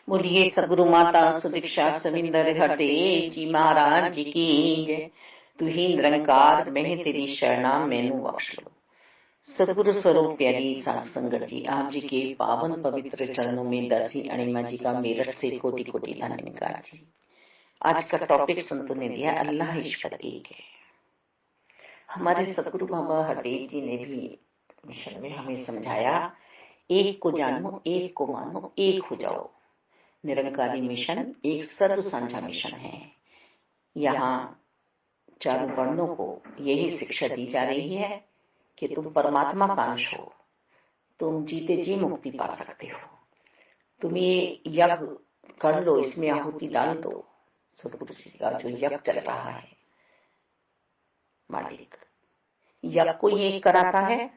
बोलिए सदगुरु माता सुदीक्षा सविंदर हरदेव जी महाराज जी की जय। तू ही निरंकार मैं तेरी शरणा मैनू बख्श लो। सदगुरु स्वरूप प्यारी साध संगत जी, आप जी के पावन पवित्र चरणों में दासी अणिमा जी का मेरठ से कोटि कोटि धन्यवाद जी। आज का टॉपिक संतों ने दिया, अल्लाह ईश्वर एक है। हमारे सदगुरु बाबा हरदेव जी ने भी मिशन में हमें समझाया, एक को जानो, एक को मानो, एक हो जाओ। निरंकारी मिशन एक सर्व साझा मिशन है। यहाँ चारों वर्णों को यही शिक्षा दी जा रही है कि तुम परमात्मा का अंश हो, तुम जीते जी मुक्ति पा सकते हो। तुम ये यज्ञ कर लो, इसमें आहुति डाल दो। सतगुरु जी का जो यज्ञ चल रहा है, मालिक यज्ञ को ये कराता है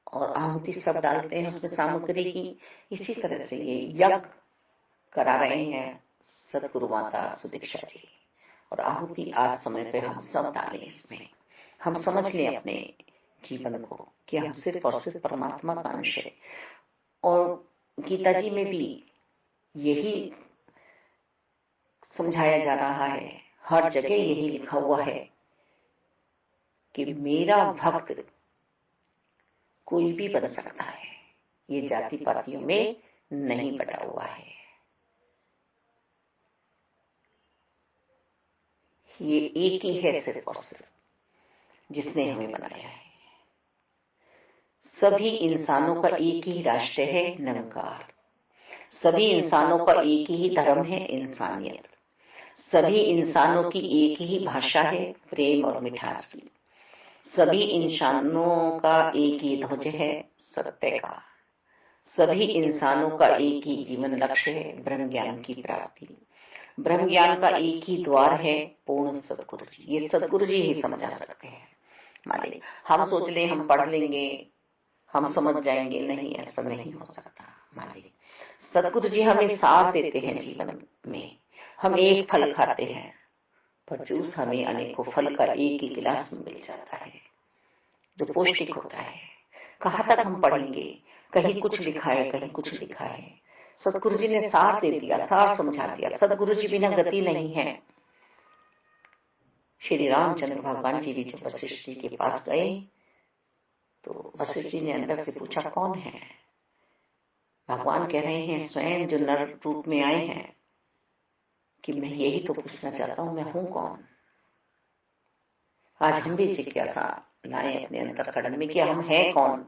और आहुति सब डालते हैं उसमें सामग्री की। इसी तरह से ये यज्ञ करा रहे हैं सदगुरु माता सुदीक्षा जी, और आहुति आज समय पे हम सब डालें इसमें। हम समझ लें अपने जीवन को कि हम सिर्फ और सिर्फ परमात्मा का अंश है। और गीता जी में भी यही समझाया जा रहा है, हर जगह यही लिखा हुआ है कि मेरा भक्त कोई भी बन सकता है, ये जाति पातियों में नहीं बटा हुआ है। ये एक ही है सिर्फ और सिर्फ, जिसने हमें बनाया है। सभी इंसानों का एक ही राष्ट्र है, निरंकार। सभी इंसानों का एक ही धर्म है, इंसानियत। सभी इंसानों की एक ही भाषा है, प्रेम और मिठास की। सभी इंसानों का एक ही ध्वज है, सत्य का। सभी इंसानों का एक ही जीवन लक्ष्य है, ब्रह्म ज्ञान की प्राप्ति। ब्रह्म ज्ञान का एक ही द्वार है, पूर्ण सदगुरु जी। ये सदगुरु जी ही समझा सकते हैं। मालिक हम सोच लें हम पढ़ लेंगे हम समझ जाएंगे, नहीं, ऐसा नहीं हो सकता। मालिक सदगुरु जी हमें साथ देते हैं जीवन में। हम एक फल खाते हैं पर जूस हमें अनेकों फल का एक ही गिलास में मिल जाता है, जो पौष्टिक होता है। कहाँ तक हम पढ़ेंगे, कहीं कुछ लिखा है कहीं कुछ लिखा है। सदगुरु जी ने सार दे दिया, सार समझा दिया। सदगुरु जी बिना गति नहीं है। श्री रामचंद्र भगवान जी भी जब वशिष्ठ जी के पास गए तो वशिष्ठ जी ने अंदर से पूछा, कौन है? भगवान कह रहे हैं स्वयं जो नर रूप में आए हैं कि मैं यही तो पूछना चाहता हूं, मैं हूं कौन। आज हम भी जिज्ञासा लाए अपने अंतःकरण में कि हम हैं कौन।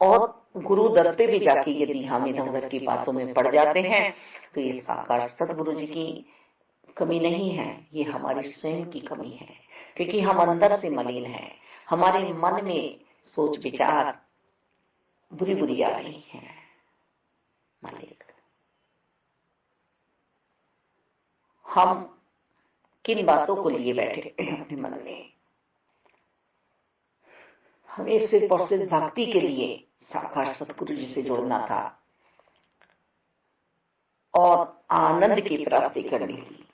और गुरु दर पे भी जाके यदि हम इधर उधर की बातों में पड़ जाते हैं तो ये साकार सदगुरु जी की कमी नहीं है, ये हमारी स्वयं की कमी है। क्योंकि हम अंदर से मलिन हैं, हमारे मन में सोच विचार बुरी बुरी आ रही हैं। मालिक हम किन बातों को लिए बैठे अपने मन में? हमें सिर्फ और सिर्फ भक्ति के लिए साकार सतगुरु जी से जोड़ना था और आनंद की प्राप्ति करनी थी।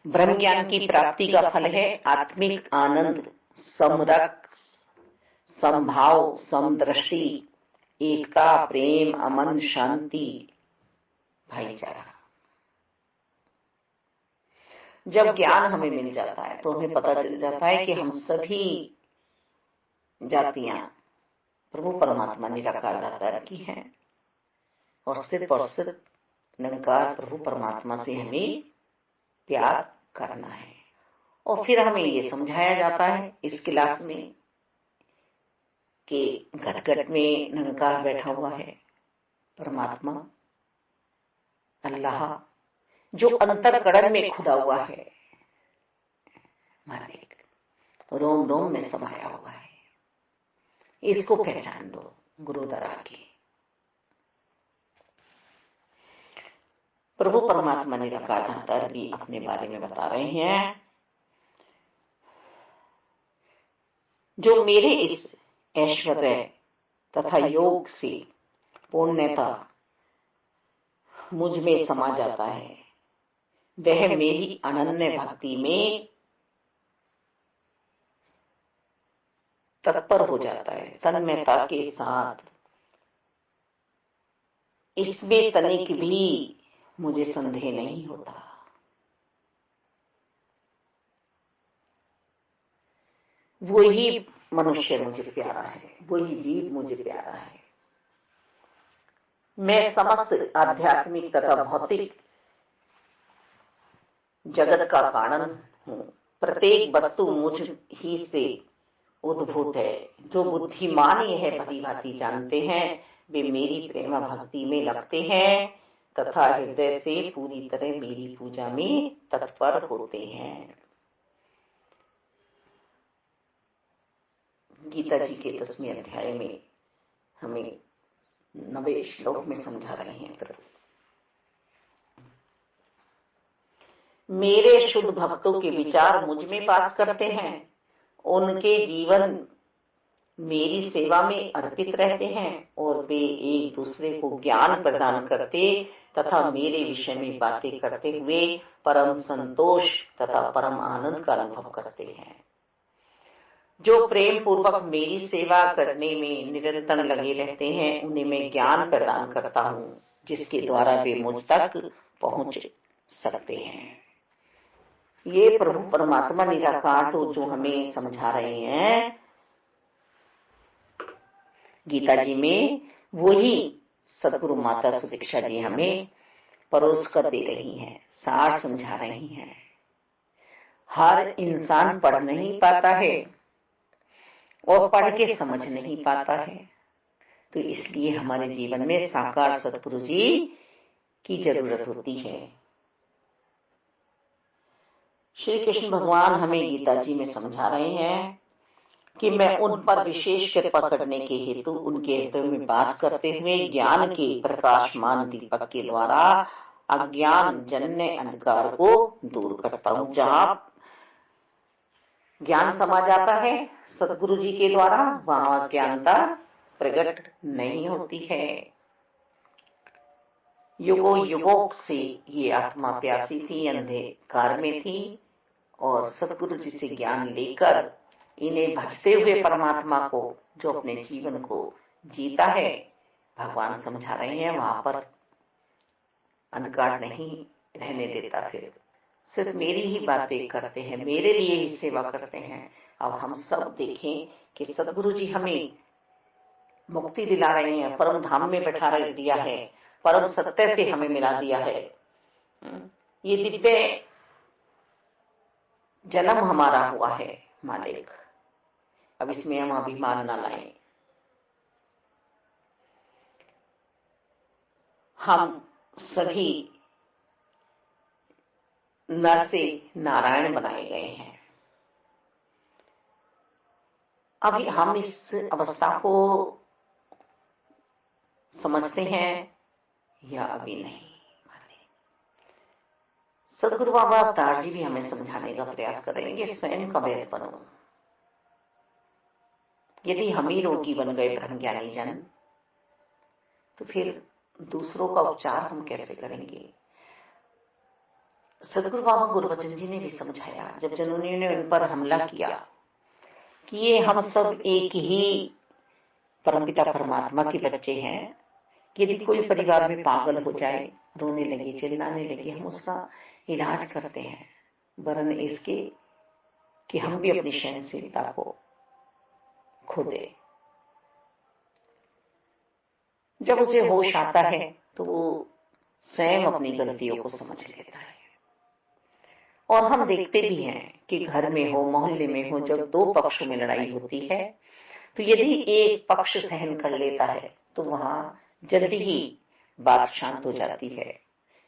ब्रह्म ज्ञान की प्राप्ति का फल है आत्मिक आनंद, समरस, समभाव, समदृष्टि, एकता, प्रेम, अमन, शांति, भाईचारा। जब ज्ञान हमें मिल जाता है तो हमें पता चल जाता है कि हम सभी जातियां प्रभु परमात्मा निराकार दाता की हैं और सिर्फ निरंकार प्रभु परमात्मा से हमें प्यार करना है। और फिर हमें ये समझाया जाता है इस क्लास में कि घट घट में निरंकार बैठा हुआ है, परमात्मा अल्लाह जो अंतरकरण में खुदा हुआ है, मालिक रोम रोम में समाया हुआ है। इसको पहचान लो गुरु दरा की। प्रभु परमात्मा निराकार दाता भी अपने बारे में बता रहे हैं, जो मेरे इस ऐश्वर्य तथा योग से पूर्णता मुझ में समा जाता है, वह मेरी अनन्य भक्ति में तत्पर हो जाता है, तन्मयता के साथ इसमें तनिक भी मुझे संदेह नहीं होता। वही मनुष्य मुझे प्यारा है, वही जीव मुझे प्यारा है। मैं समस्त आध्यात्मिक तथा भौतिक जगत का कारण हूं। प्रत्येक वस्तु मुझ ही से उद्भूत है। जो बुद्धिमान यह भली भांति जानते हैं वे मेरी प्रेम भक्ति में लगते हैं तथा हृदय से पूरी तरह मेरी पूजा में तत्पर होते हैं। गीता जी के 10वें अध्याय में हमें 90 श्लोक में समझा रहे हैं प्रभु। मेरे शुद्ध भक्तों के विचार मुझ में पास करते हैं, उनके जीवन मेरी सेवा में अर्पित रहते हैं और वे एक दूसरे को ज्ञान प्रदान करते तथा मेरे विषय में बातें करते हुए परम संतोष तथा परम आनंद का अनुभव करते हैं। जो प्रेम पूर्वक मेरी सेवा करने में निरंतर लगे रहते हैं उन्हें मैं ज्ञान प्रदान करता हूँ, जिसके द्वारा वे मुझ तक पहुंच सकते हैं। ये प्रभु परमात्मा निराकार तो जो हमें समझा रहे हैं गीता जी में, वही सदगुरु माता सुदीक्षा जी हमें परोस कर दे रही हैं, सार समझा रही हैं। हर इंसान पढ़ नहीं पाता है और पढ़ के समझ नहीं पाता है, तो इसलिए हमारे जीवन में साकार सदगुरु जी की जरूरत होती है। श्री कृष्ण भगवान हमें गीता जी में समझा रहे हैं कि मैं उन पर विशेष कृपा करने के हेतु उनके हृदय में वास करते हुए ज्ञान के प्रकाशमान दीपक के द्वारा अज्ञान जन्य अंधकार को दूर करता हूँ। जहाँ ज्ञान समा जाता है सदगुरु जी के द्वारा, वहां अज्ञानता प्रकट नहीं होती है। युगों युगों से ये आत्मा प्यासी थी, अंधकार में थी, और सदगुरु जी से ज्ञान लेकर इन्हें भजते हुए परमात्मा को जो अपने जीवन को जीता है, भगवान समझा रहे हैं वहां पर अंधकार नहीं रहने देता। फिर सिर्फ मेरी ही बातें करते हैं, मेरे लिए ही सेवा करते हैं। अब हम सब देखें कि सदगुरु जी हमें मुक्ति दिला रहे हैं, परम धाम में बैठा दिया है, परम सत्य से हमें मिला दिया है। ये दिव्य जन्म हमारा हुआ है मालिक, अब इसमें हम अभिमान न लाएं। हम सभी नर से नारायण बनाए गए हैं। अभी हम इस अवस्था को समझते हैं या अभी नहीं। सदगुरु बाबा अवतार जी भी हमें समझाने का प्रयास करेंगे, स्वयं का वैद्य बनो। यदि हम ही रोगी बन गए ब्रह्म ज्ञानी जन, तो फिर दूसरों का उपचार हम कैसे करेंगे। सदगुरु बाबा गुरबचन जी ने भी समझाया, जब जनोनियों ने उन पर हमला किया कि ये हम सब एक ही परमपिता परमात्मा के बच्चे हैं, यदि कोई परिवार में पागल हो जाए, रोने लगे, चिल्लाने लगे, हम उसका इलाज करते हैं, वरन इसके कि हम भी अपनी सहनशीलता को खो दे। जब उसे होश आता है तो वो स्वयं अपनी गलतियों को समझ लेता है। और हम देखते भी हैं कि घर में हो, मोहल्ले में हो, जब दो पक्षों में लड़ाई होती है, तो यदि एक पक्ष सहन कर लेता है तो वहां जल्दी ही बात शांत हो जाती है,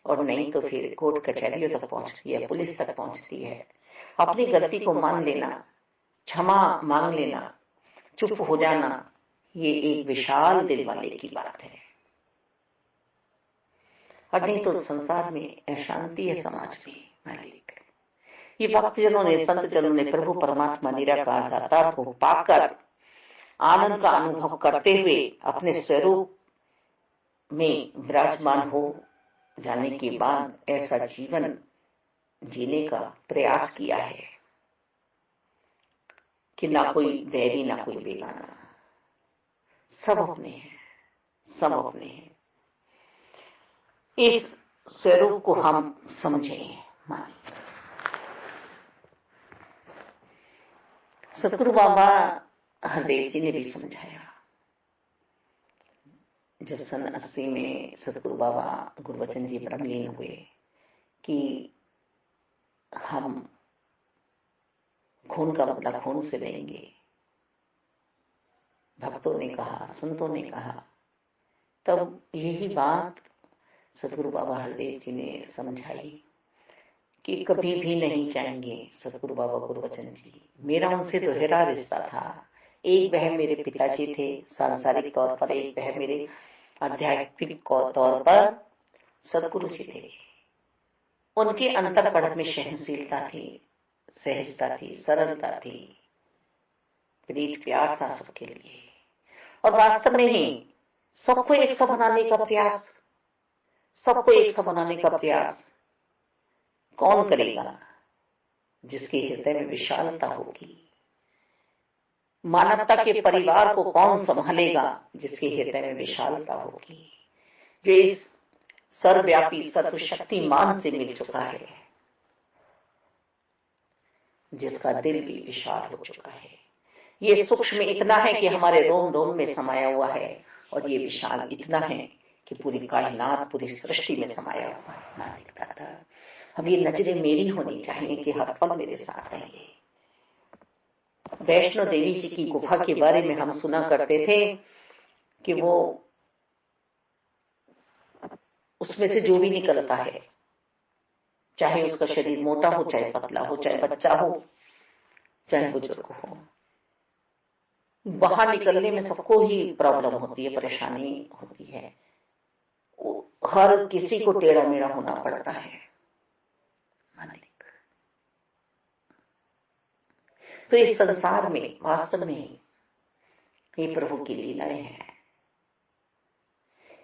और नहीं तो फिर कोर्ट कचहरियों तक पहुंचती है, पुलिस तक पहुंचती है। अपनी गलती को मान लेना, क्षमा मांग लेना, चुप हो जाना, ये एक विशाल दिल वाले की बात है। और नहीं तो संसार में अशांति है, समाज में मालिक। ये भक्त जनों ने, संत जनों ने प्रभु परमात्मा निराकार दाता को पाकर आनंद का अनुभव करते हुए अपने स्वरूप में विराजमान हो जाने के बाद ऐसा जीवन जीने का प्रयास किया है कि ना कोई बैरी ना कोई बेगाना, सब अपने हैं, सब अपने हैं। इस स्वरूप को हम समझें, माने। सतगुरु बाबा हरदेव जी ने भी समझाया। जब सन 80 में सतगुरु बाबा गुरबचन जी ब्रह्मलीन हुए कि हम खून का बदला खून से लेंगे, भक्तों ने कहा, संतों ने कहा, तब यही बात सतगुरु बाबा हरदेव जी ने समझाई कि कभी भी नहीं चाहेंगे सतगुरु बाबा गुरबचन जी। मेरा उनसे दोहरा रिश्ता था। एक वह मेरे पिताजी थे सांसारिक तौर पर, एक वह मेरे आध्यात्मिक तौर पर सतगुरु जी थे। उनके अंतःकरण में सहनशीलता थी, सहजता थी, सरलता थी, प्रीत प्यार था सबके लिए। और वास्तव में ही सबको एक सा बनाने का प्रयास, सबको एक सा बनाने का प्रयास कौन करेगा? जिसके हृदय में विशालता होगी। मानवता के परिवार को कौन संभालेगा? जिसके हृदय में विशालता होगी, जो इस सर्वव्यापी सर्वशक्तिमान से मिल चुका है, जिसका दिल भी विशाल हो चुका है। ये सूक्ष्म इतना है कि हमारे रोम रोम में समाया हुआ है, और ये विशाल इतना है कि पूरी कायनात, पूरी सृष्टि में समाया हुआ है। नानक दादा, अब ये नजरें मेरी होनी चाहिए कि हर पल मेरे साथ रहेंगे। वैष्णो देवी जी की गुफा के बारे में हम सुना करते थे कि वो उसमें से जो भी निकलता है, चाहे उसका शरीर मोटा हो, चाहे पतला हो, चाहे बच्चा हो, चाहे बुजुर्ग हो, बाहर निकलने में सबको ही प्रॉब्लम होती है, परेशानी होती है। हर किसी को टेढ़ा मेढ़ा होना पड़ता है। तो इस संसार में वास्तव में ये प्रभु की लीलाएं हैं।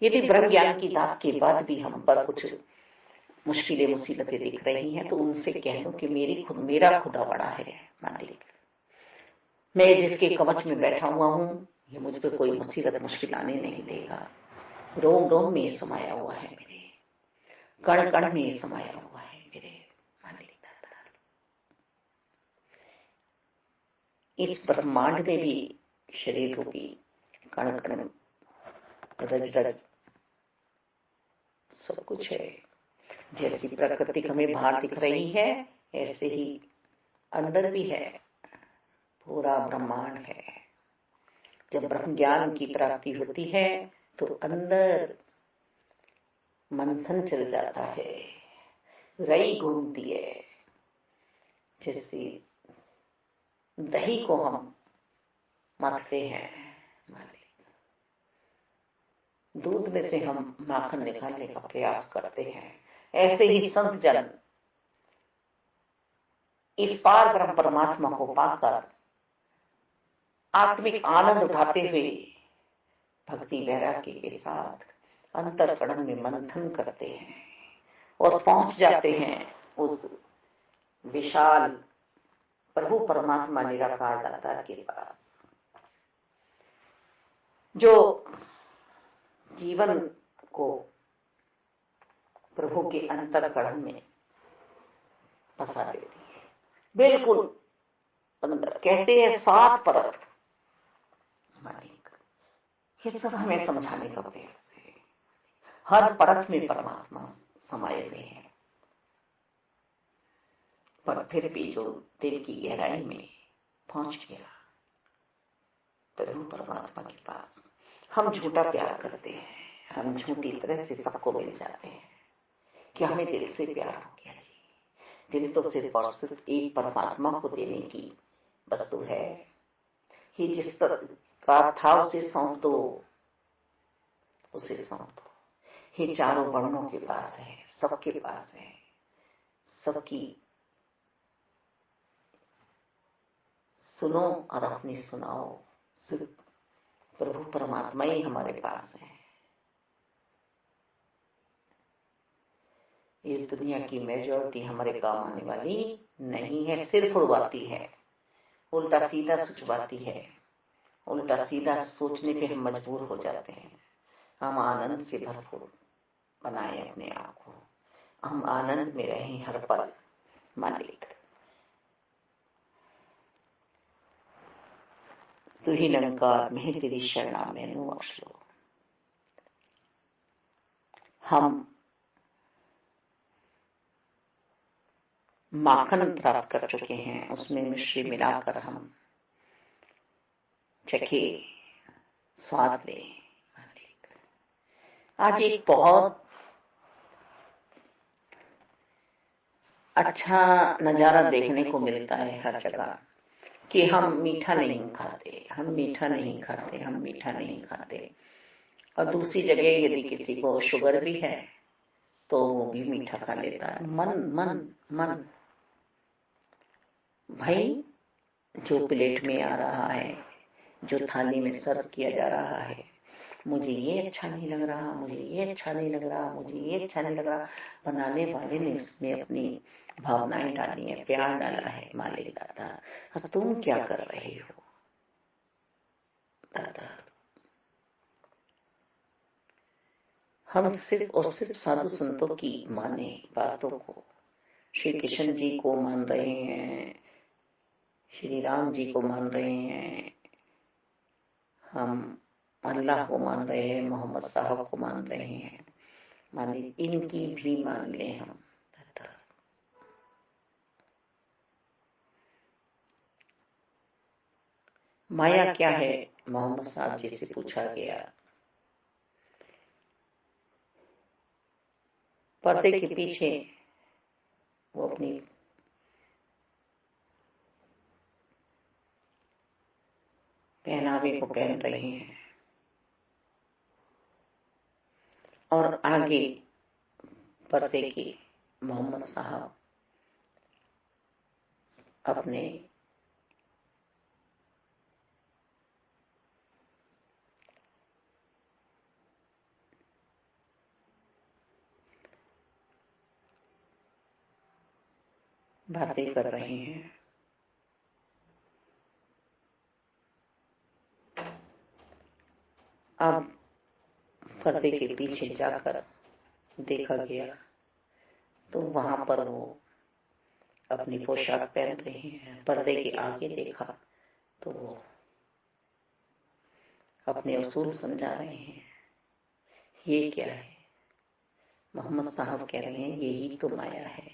यदि ब्रह्म ज्ञान की दात के बाद भी हम पर कुछ मुश्किलें मुसीबतें दिख रही हैं, तो उनसे कह दो कि मेरा खुदा बड़ा है मालिक। मैं जिसके कवच में बैठा हुआ हूं, ये मुझ पर कोई मुसीबत मुश्किल आने नहीं देगा। रोम रोम में समाया हुआ है मेरे, कण कण में समाया हुआ है मेरे मालिक दाता। इस ब्रह्मांड में भी शरीर रूपी कण कण, रज रज सब कुछ है। जैसी प्रकृति हमें बाहर दिख रही है, ऐसे ही अंदर भी है, पूरा ब्रह्मांड है। जब ब्रह्म ज्ञान की प्राप्ति होती है तो अंदर मंथन चल जाता है, रई घूमती है। जैसे दही को हम मथते हैं मालिक, दूध में से हम माखन निकालने का प्रयास करते हैं, ऐसे ही संत जन इस पार ब्रह्म परमात्मा को पाकर आत्मिक आनंद उठाते हुए भक्ति वैराग्य के साथ अंतःकरण में मंथन करते हैं और पहुंच जाते हैं उस विशाल प्रभु परमात्मा निराकार दाता के पास, जो जीवन को प्रभु के अंतःकरण में बसा देती है। बिल्कुल अंदर कहते हैं 7 परत मालिक, ये सब हमें समझाने का प्रयास है। हर परत में परमात्मा समाये हुए हैं, पर फिर भी जो दिल की गहराई में पहुंच गया प्रभु परमात्मा के पास, हम झूठा प्यार करते हैं, हम झूठी तरह से सबको मिल जाते हैं कि हमें दिल से प्यार हो गया जी। दिल तो सिर्फ और सिर्फ एक परमात्मा को देने की वस्तु है। ये जिस तरह का था उसे सौंप दो, उसे सौंप दो। ये चारों वर्णों के पास है, सबके पास है, सबकी सुनो और अपनी सुनाओ। सिर्फ प्रभु परमात्मा ही हमारे पास है। इस दुनिया की मेजॉरिटी हमारे काम आने वाली नहीं है, सिर्फ उड़वाती है, उल्टा सीधा सोचवाती है। उल्टा सीधा सोचने पे हम मजबूर हो जाते हैं। हम आनंद से भरपूर बनाए अपने आप को, हम आनंद में रहें हर पल मालिक। तू ही निरंकार, मैं तेरी शरणा मैनू बख्श लो। हम माखन प्राप्त कर चुके हैं, उसमें मिश्री मिलाकर हम चखे, स्वाद ले मालिक। आज एक बहुत अच्छा नजारा देखने को मिलता है हर जगह कि हम मीठा नहीं खाते, हम मीठा नहीं खाते, हम मीठा नहीं खाते। और दूसरी जगह यदि किसी को शुगर भी है तो वो भी मीठा खा लेता है। मन मन मन भाई, जो प्लेट में आ रहा है, जो थाली में सर्व किया जा रहा है, मुझे ये अच्छा नहीं लग रहा, मुझे ये अच्छा नहीं लग रहा, मुझे ये अच्छा नहीं लग रहा। बनाने वाले ने उसमें अपनी भावनाएं डाली है, प्यार डाला है मालिक दादा। अब तुम क्या कर रहे हो दादा? हम सिर्फ और सिर्फ साधु संतों की माने बातों को, श्री कृष्ण जी को मान रहे हैं, श्री राम जी को मान रहे हैं, हम अल्लाह को मान रहे हैं, मोहम्मद साहब को मान रहे हैं मालिक, इनकी भी मान ले हम। माया क्या है? मोहम्मद साहब जी से पूछा गया। पर्दे के पीछे वो अपनी पहनावे को पहन रहे हैं और आगे पर्दे की मोहम्मद साहब अपने बातें कर रहे हैं। अब पर्दे के पीछे जाकर देखा गया तो वहां पर वो अपनी पोशाक पहन रहे हैं। पर्दे के आगे देखा तो वो अपने उसूल समझा रहे हैं। ये क्या है? मोहम्मद साहब कह रहे हैं यही तो माया है,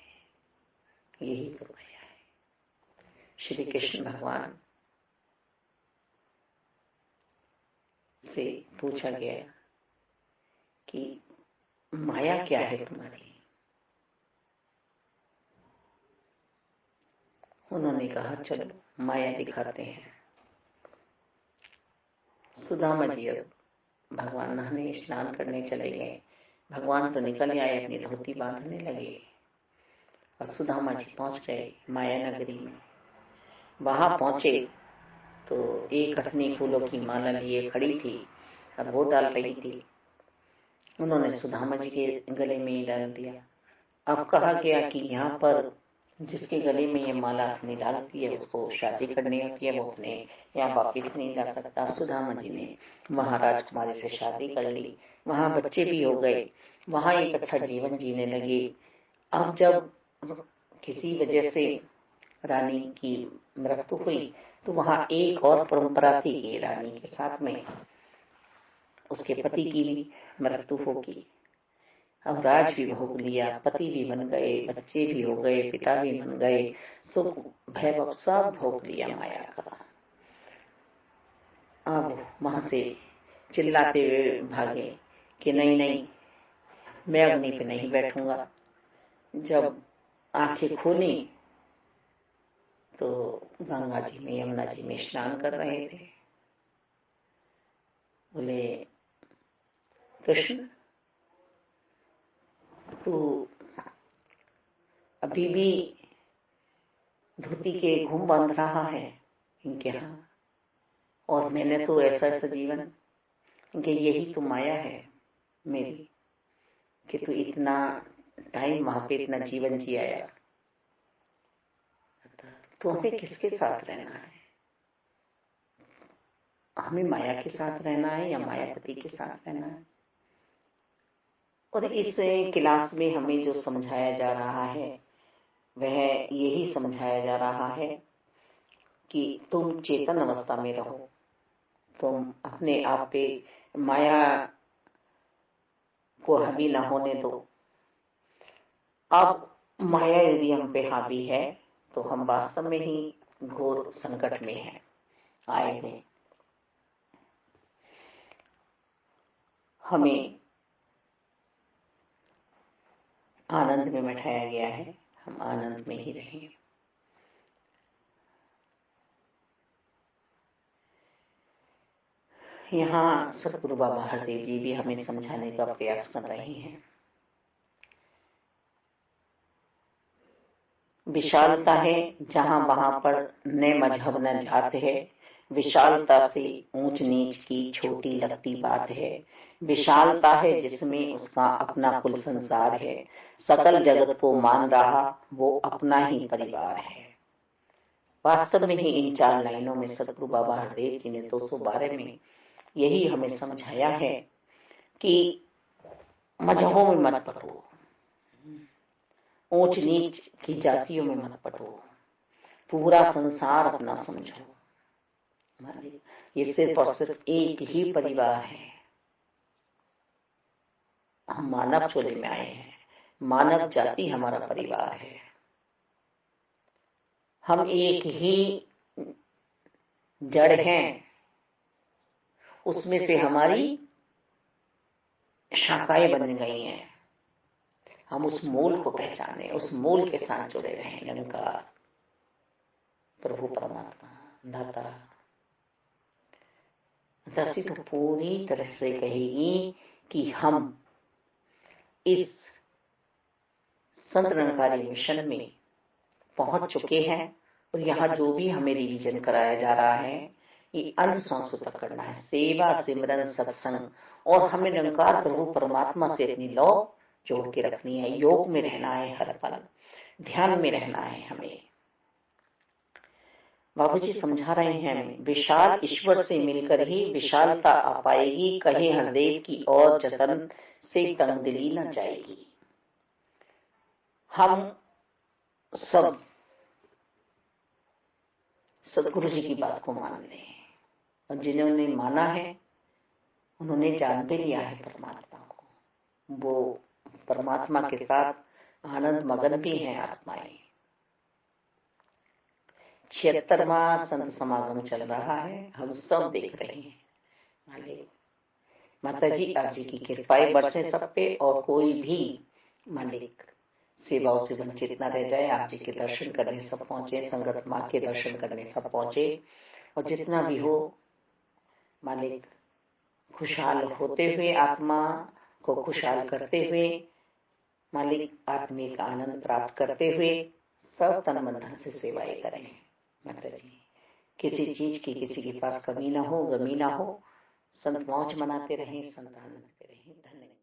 यही तो माया है। श्री कृष्ण भगवान से पूछा गया कि माया क्या है तुम्हारी? उन्होंने कहा चलो माया दिखाते हैं। सुदामा जी अब भगवान नहाने स्नान करने चले गए। भगवान तो निकल आए, अपनी धोती बांधने लगे और सुदामा जी पहुंच गए माया नगरी में। वहां पहुंचे तो एक अठनी फूलों की माला लिए खड़ी थी, अब वो डाल रही थी। उन्होंने सुदामा जी के गले में ही डाल दिया। अब कहा गया कि यहाँ पर जिसके गले में ये माला अपनी डालती है उसको शादी करनी होती है, वो अपने यहाँ वापिस नहीं जा सकता। सुदामा जी ने वहां राजकुमारी से शादी कर ली, वहां बच्चे भी हो गए, वहां एक अच्छा जीवन जीने लगे। अब जब किसी वजह से रानी की मृत्यु हुई तो वहां एक और परंपरा थी कि रानी के साथ में उसके पति की भी मृत्यु होगी। अब राज भी भोग लिया, पति भी बन गए, बच्चे भी हो गए, पिता भी बन गए, सुख वैभव सब भोग लिया माया का। अब वहां से चिल्लाते हुए भागे कि नहीं नहीं, मैं अग्नि पे नहीं बैठूंगा। जब आंखें खोली तो गंगा जी में, यमुना जी में स्नान कर रहे थे। बोले कृष्ण तू अभी भी धोती के घूम बांध रहा है इनके यहाँ, और मैंने तो ऐसा ऐसा जीवन कि यही तो माया है मेरी कि तू इतना टाइम वहां पे इतना जीवन जिया। तो हमें किसके साथ रहना है? हमें माया के साथ रहना है या मायापति के साथ रहना है? और इस क्लास में हमें जो समझाया जा रहा है वह यही समझाया जा रहा है कि तुम चेतन अवस्था में रहो, तुम अपने आप पे माया को हावी न होने दो। अब माया यदि हम पे हावी है तो हम वास्तव में ही घोर संकट में हैं, आए हैं। हमें आनंद में बैठाया गया है, हम आनंद में ही रहें। यहाँ सतगुरु बाबा हरदेव जी भी हमें समझाने का प्रयास कर रहे हैं। विशालता है जहां वहां पर न मजहब न जात है, विशालता से ऊंच नीच की छोटी लगती बात है। विशालता है जिसमें उसका अपना कुल संसार है, सकल जगत को मान रहा वो अपना ही परिवार है। वास्तव में ही इन 4 लाइनों में सतगुरु बाबा हरदेव जी ने 212 में यही हमें समझाया है कि मजहबों में मत पड़ो, ऊंच नीच की जातियों में मत पड़ो, पूरा संसार अपना समझो। ये सिर्फ और सिर्फ एक ही परिवार है। हम मानव चोले में आए हैं, मानव जाति हमारा परिवार है। हम एक ही जड़ हैं, उसमें से हमारी शाखाएं बन गई हैं। हम उस मूल को पहचाने, उस मूल के साथ जुड़े रहें। निरंकार प्रभु परमात्मा दाता दसी तो पूरी तरह से कहेगी कि हम इस संत निरंकारी मिशन में पहुंच चुके हैं और यहाँ जो भी हमें रिवीजन कराया जा रहा है ये अंत सांसों तक करना है। सेवा सिमरन सत्संग, और हमें निरंकार प्रभु परमात्मा से अपनी लौ जोड़ के रखनी है। योग में रहना है, हर पल ध्यान में रहना है। हमें बाबूजी समझा रहे हैं हमें, विशाल ईश्वर से मिलकर ही विशालता आ पाएगी, कहे हरदेव की और जतन से तंगदिली न जाएगी। हम सब सतगुरु जी की बात को मान रहे हैं और जिन्होंने माना है उन्होंने जान भी लिया है परमात्मा को। वो परमात्मा के साथ आनंद मगन भी हैं आत्माएं। 76वां संत समागम चल रहा है, हम सब देख रहे हैं। मालिक माता जी आप जी की कृपाएं बरसे सब पे और कोई भी मालिक सेवाओं से वंचित न रह जाए। आप जी के दर्शन करने सब पहुंचे, संगत माँ के दर्शन करने सब पहुंचे, और जितना भी हो मालिक खुशहाल होते हुए, आत्मा को खुशहाल करते हुए, मालिक आत्मिक आनंद प्राप्त करते हुए सब तन मन धन से सेवाएं करें। माता जी किसी चीज की किसी के पास कमी ना हो, गमी ना हो। संत मौज मनाते रहें, संत आनंद करें। धन्यवाद।